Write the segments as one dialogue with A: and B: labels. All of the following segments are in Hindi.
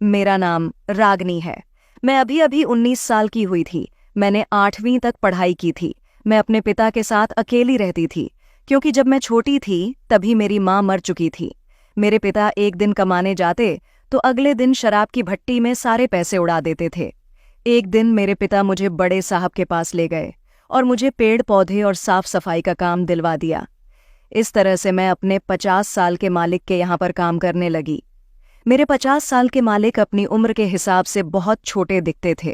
A: मेरा नाम रागनी है। मैं अभी अभी 19 साल की हुई थी। मैंने 8वीं तक पढ़ाई की थी। मैं अपने पिता के साथ अकेली रहती थी, क्योंकि जब मैं छोटी थी तभी मेरी माँ मर चुकी थी। मेरे पिता एक दिन कमाने जाते तो अगले दिन शराब की भट्टी में सारे पैसे उड़ा देते थे। एक दिन मेरे पिता मुझे बड़े साहब के पास ले गए और मुझे पेड़ पौधे और साफ सफाई का काम दिलवा दिया। इस तरह से मैं अपने 50 साल के मालिक के यहाँ पर काम करने लगी। मेरे 50 साल के मालिक अपनी उम्र के हिसाब से बहुत छोटे दिखते थे।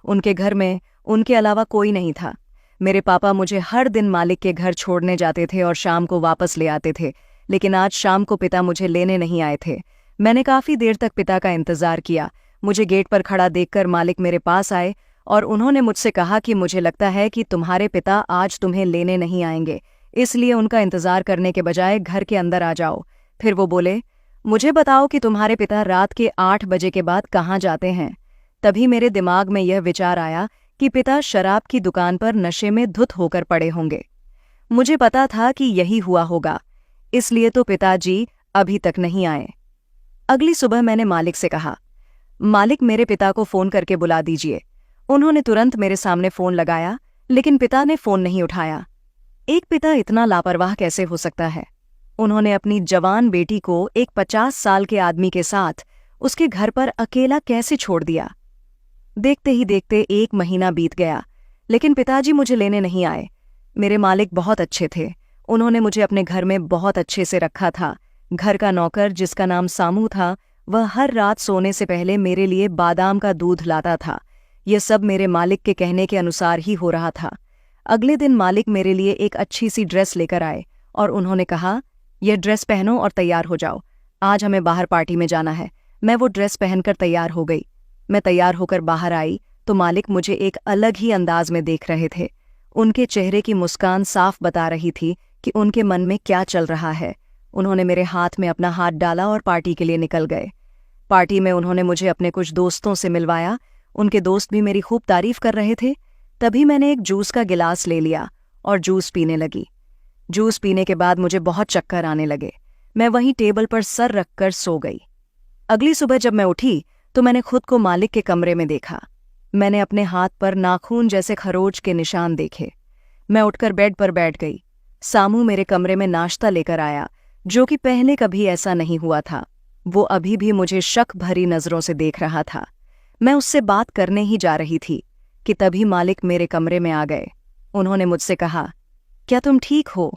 A: उनके घर में उनके अलावा कोई नहीं था। मेरे पापा मुझे हर दिन मालिक के घर छोड़ने जाते थे और शाम को वापस ले आते थे, लेकिन आज शाम को पिता मुझे लेने नहीं आए थे। मैंने काफ़ी देर तक पिता का इंतज़ार किया। मुझे गेट पर खड़ा देखकर मालिक मेरे पास आए और उन्होंने मुझसे कहा कि मुझे लगता है कि तुम्हारे पिता आज तुम्हें लेने नहीं आएंगे, इसलिए उनका इंतज़ार करने के बजाय घर के अंदर आ जाओ। फिर वो बोले, मुझे बताओ कि तुम्हारे पिता रात के 8 बजे के बाद कहाँ जाते हैं। तभी मेरे दिमाग में यह विचार आया कि पिता शराब की दुकान पर नशे में धुत होकर पड़े होंगे। मुझे पता था कि यही हुआ होगा, इसलिए तो पिताजी अभी तक नहीं आए। अगली सुबह मैंने मालिक से कहा, मालिक मेरे पिता को फ़ोन करके बुला दीजिए। उन्होंने तुरंत मेरे सामने फ़ोन लगाया, लेकिन पिता ने फ़ोन नहीं उठाया। एक पिता इतना लापरवाह कैसे हो सकता है। उन्होंने अपनी जवान बेटी को एक 50 साल के आदमी के साथ उसके घर पर अकेला कैसे छोड़ दिया। देखते ही देखते 1 महीना बीत गया, लेकिन पिताजी मुझे लेने नहीं आए। मेरे मालिक बहुत अच्छे थे। उन्होंने मुझे अपने घर में बहुत अच्छे से रखा था। घर का नौकर, जिसका नाम सामू था, वह हर रात सोने से पहले मेरे लिए बादाम का दूध लाता था। यह सब मेरे मालिक के कहने के अनुसार ही हो रहा था। अगले दिन मालिक मेरे लिए एक अच्छी सी ड्रेस लेकर आए और उन्होंने कहा, यह ड्रेस पहनो और तैयार हो जाओ, आज हमें बाहर पार्टी में जाना है। मैं वो ड्रेस पहनकर तैयार हो गई। मैं तैयार होकर बाहर आई तो मालिक मुझे एक अलग ही अंदाज में देख रहे थे। उनके चेहरे की मुस्कान साफ बता रही थी कि उनके मन में क्या चल रहा है। उन्होंने मेरे हाथ में अपना हाथ डाला और पार्टी के लिए निकल गए। पार्टी में उन्होंने मुझे अपने कुछ दोस्तों से मिलवाया। उनके दोस्त भी मेरी खूब तारीफ कर रहे थे। तभी मैंने एक जूस का गिलास ले लिया और जूस पीने लगी। जूस पीने के बाद मुझे बहुत चक्कर आने लगे। मैं वहीं टेबल पर सर रखकर सो गई। अगली सुबह जब मैं उठी तो मैंने खुद को मालिक के कमरे में देखा। मैंने अपने हाथ पर नाखून जैसे खरोच के निशान देखे। मैं उठकर बेड पर बैठ गई। सामू मेरे कमरे में नाश्ता लेकर आया, जो कि पहले कभी ऐसा नहीं हुआ था। वो अभी भी मुझे शक भरी नज़रों से देख रहा था। मैं उससे बात करने ही जा रही थी कि तभी मालिक मेरे कमरे में आ गए। उन्होंने मुझसे कहा, क्या तुम ठीक हो?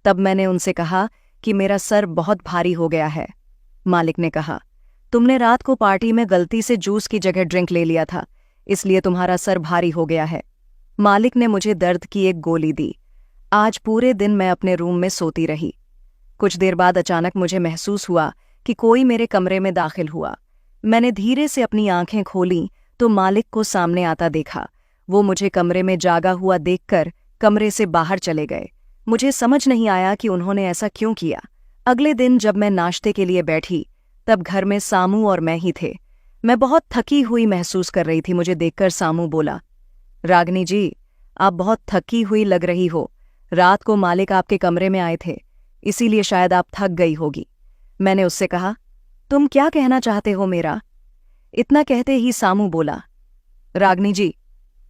A: तब मैंने उनसे कहा कि मेरा सर बहुत भारी हो गया है। मालिक ने कहा, तुमने रात को पार्टी में गलती से जूस की जगह ड्रिंक ले लिया था, इसलिए तुम्हारा सर भारी हो गया है। मालिक ने मुझे दर्द की एक गोली दी। आज पूरे दिन मैं अपने रूम में सोती रही। कुछ देर बाद अचानक मुझे महसूस हुआ कि कोई मेरे कमरे में दाखिल हुआ। मैंने धीरे से अपनी आंखें खोलीं तो मालिक को सामने आता देखा। वो मुझे कमरे में जागा हुआ देखकर कमरे से बाहर चले गए। मुझे समझ नहीं आया कि उन्होंने ऐसा क्यों किया। अगले दिन जब मैं नाश्ते के लिए बैठी तब घर में सामू और मैं ही थे। मैं बहुत थकी हुई महसूस कर रही थी। मुझे देखकर सामू बोला, रागनी जी, आप बहुत थकी हुई लग रही हो। रात को मालिक आपके कमरे में आए थे, इसीलिए शायद आप थक गई होगी। मैंने उससे कहा, तुम क्या कहना चाहते हो मेरा? इतना कहते ही सामू बोला, रागनी जी,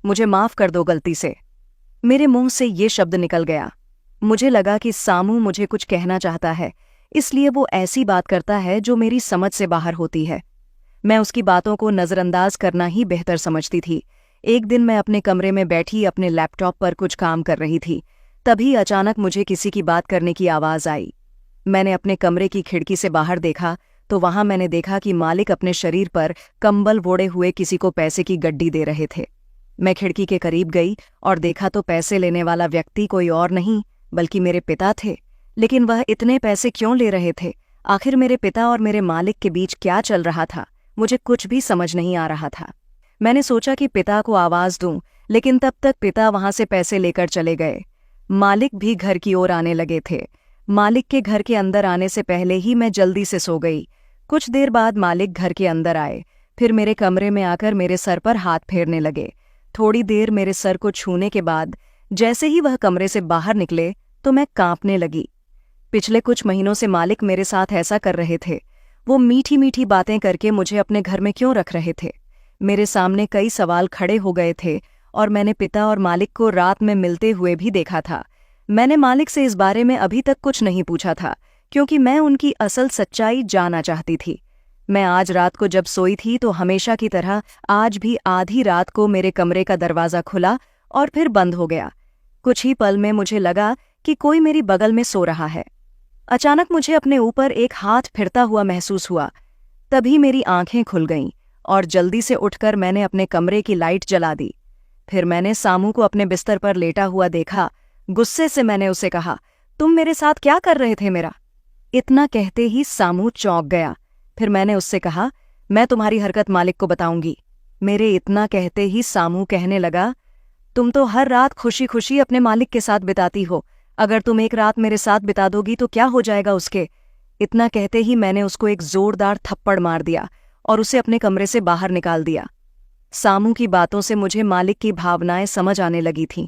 A: मुझे माफ कर दो गलती से। मेरे मुंह से ये शब्द निकल गया। मुझे लगा कि सामू मुझे कुछ कहना चाहता है, इसलिए वो ऐसी बात करता है जो मेरी समझ से बाहर होती है। मैं उसकी बातों को नज़रअंदाज करना ही बेहतर समझती थी। एक दिन मैं अपने कमरे में बैठी अपने लैपटॉप पर कुछ काम कर रही थी। तभी अचानक मुझे किसी की बात करने की आवाज़ आई। मैंने अपने कमरे की खिड़की से बाहर देखा तो वहां मैंने देखा कि मालिक अपने शरीर पर कंबल ओढ़े हुए किसी को पैसे की गड्डी दे रहे थे। मैं खिड़की के करीब गई और देखा तो पैसे लेने वाला व्यक्ति कोई और नहीं बल्कि मेरे पिता थे। लेकिन वह इतने पैसे क्यों ले रहे थे? आखिर मेरे पिता और मेरे मालिक के बीच क्या चल रहा था? मुझे कुछ भी समझ नहीं आ रहा था। मैंने सोचा कि पिता को आवाज़ दूं, लेकिन तब तक पिता वहां से पैसे लेकर चले गए। मालिक भी घर की ओर आने लगे थे। मालिक के घर के अंदर आने से पहले ही मैं जल्दी से सो गई। कुछ देर बाद मालिक घर के अंदर आए, फिर मेरे कमरे में आकर मेरे सर पर हाथ फेरने लगे। थोड़ी देर मेरे सर को छूने के बाद जैसे ही वह कमरे से बाहर निकले तो मैं कांपने लगी। पिछले कुछ महीनों से मालिक मेरे साथ ऐसा कर रहे थे। वो मीठी मीठी बातें करके मुझे अपने घर में क्यों रख रहे थे। मेरे सामने कई सवाल खड़े हो गए थे और मैंने पिता और मालिक को रात में मिलते हुए भी देखा था। मैंने मालिक से इस बारे में अभी तक कुछ नहीं पूछा था, क्योंकि मैं उनकी असल सच्चाई जानना चाहती थी। मैं आज रात को जब सोई थी तो हमेशा की तरह आज भी आधी रात को मेरे कमरे का दरवाज़ा खुला और फिर बंद हो गया। कुछ ही पल में मुझे लगा कि कोई मेरी बगल में सो रहा है। अचानक मुझे अपने ऊपर एक हाथ फिरता हुआ महसूस हुआ। तभी मेरी आंखें खुल गईं और जल्दी से उठकर मैंने अपने कमरे की लाइट जला दी। फिर मैंने सामू को अपने बिस्तर पर लेटा हुआ देखा। गुस्से से मैंने उसे कहा, तुम मेरे साथ क्या कर रहे थे मेरा? इतना कहते ही सामू चौंक गया। फिर मैंने उससे कहा, मैं तुम्हारी हरकत मालिक को बताऊंगी। मेरे इतना कहते ही सामू कहने लगा, तुम तो हर रात खुशी खुशी अपने मालिक के साथ बिताती हो। अगर तुम एक रात मेरे साथ बिता दोगी तो क्या हो जाएगा उसके? इतना कहते ही मैंने उसको एक जोरदार थप्पड़ मार दिया और उसे अपने कमरे से बाहर निकाल दिया। सामू की बातों से मुझे मालिक की भावनाएं समझ आने लगी थीं।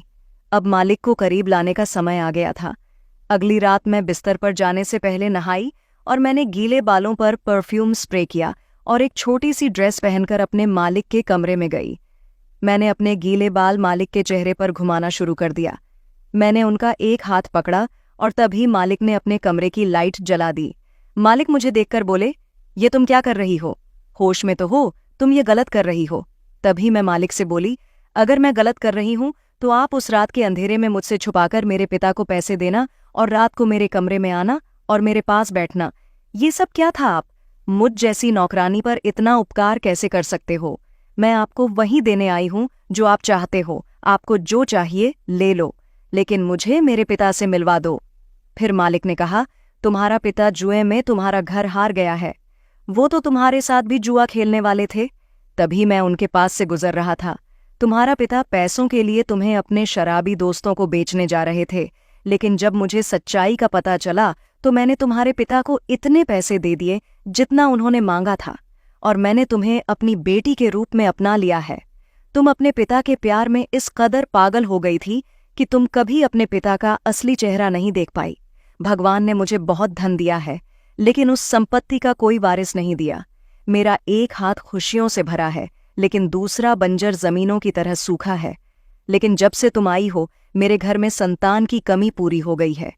A: अब मालिक को करीब लाने का समय आ गया था। अगली रात मैं बिस्तर पर जाने से पहले नहाई और मैंने गीले बालों पर परफ्यूम स्प्रे किया और एक छोटी सी ड्रेस पहनकर अपने मालिक के कमरे में गई। मैंने अपने गीले बाल मालिक के चेहरे पर घुमाना शुरू कर दिया। मैंने उनका एक हाथ पकड़ा और तभी मालिक ने अपने कमरे की लाइट जला दी। मालिक मुझे देखकर बोले, ये तुम क्या कर रही हो? होश में तो हो, तुम ये गलत कर रही हो। तभी मैं मालिक से बोली, अगर मैं गलत कर रही हूं तो आप उस रात के अंधेरे में मुझसे छुपाकर मेरे पिता को पैसे देना और रात को मेरे कमरे में आना और मेरे पास बैठना। ये सब क्या था? आप मुझ जैसी नौकरानी पर इतना उपकार कैसे कर सकते हो? मैं आपको वही देने आई हूं जो आप चाहते हो। आपको जो चाहिए ले लो, लेकिन मुझे मेरे पिता से मिलवा दो। फिर मालिक ने कहा, तुम्हारा पिता जुए में तुम्हारा घर हार गया है। वो तो तुम्हारे साथ भी जुआ खेलने वाले थे। तभी मैं उनके पास से गुजर रहा था। तुम्हारा पिता पैसों के लिए तुम्हें अपने शराबी दोस्तों को बेचने जा रहे थे, लेकिन जब मुझे सच्चाई का पता चला तो मैंने तुम्हारे पिता को इतने पैसे दे दिए जितना उन्होंने मांगा था, और मैंने तुम्हें अपनी बेटी के रूप में अपना लिया है। तुम अपने पिता के प्यार में इस कदर पागल हो गई थी कि तुम कभी अपने पिता का असली चेहरा नहीं देख पाई। भगवान ने मुझे बहुत धन दिया है, लेकिन उस संपत्ति का कोई वारिस नहीं दिया। मेरा एक हाथ खुशियों से भरा है, लेकिन दूसरा बंजर जमीनों की तरह सूखा है। लेकिन जब से तुम आई हो, मेरे घर में संतान की कमी पूरी हो गई है।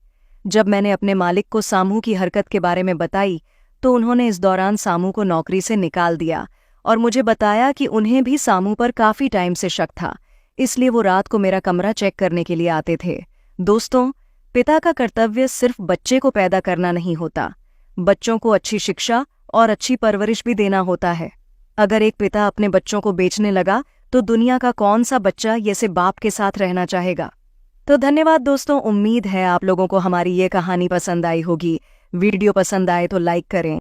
A: जब मैंने अपने मालिक को सामू की हरकत के बारे में बताई तो उन्होंने इस दौरान सामू को नौकरी से निकाल दिया और मुझे बताया कि उन्हें भी सामू पर काफी टाइम से शक था, इसलिए वो रात को मेरा कमरा चेक करने के लिए आते थे। दोस्तों, पिता का कर्तव्य सिर्फ बच्चे को पैदा करना नहीं होता, बच्चों को अच्छी शिक्षा और अच्छी परवरिश भी देना होता है। अगर एक पिता अपने बच्चों को बेचने लगा तो दुनिया का कौन सा बच्चा जैसे बाप के साथ रहना चाहेगा? तो धन्यवाद दोस्तों, उम्मीद है आप लोगों को हमारी ये कहानी पसंद आई होगी। वीडियो पसंद आए तो लाइक करें।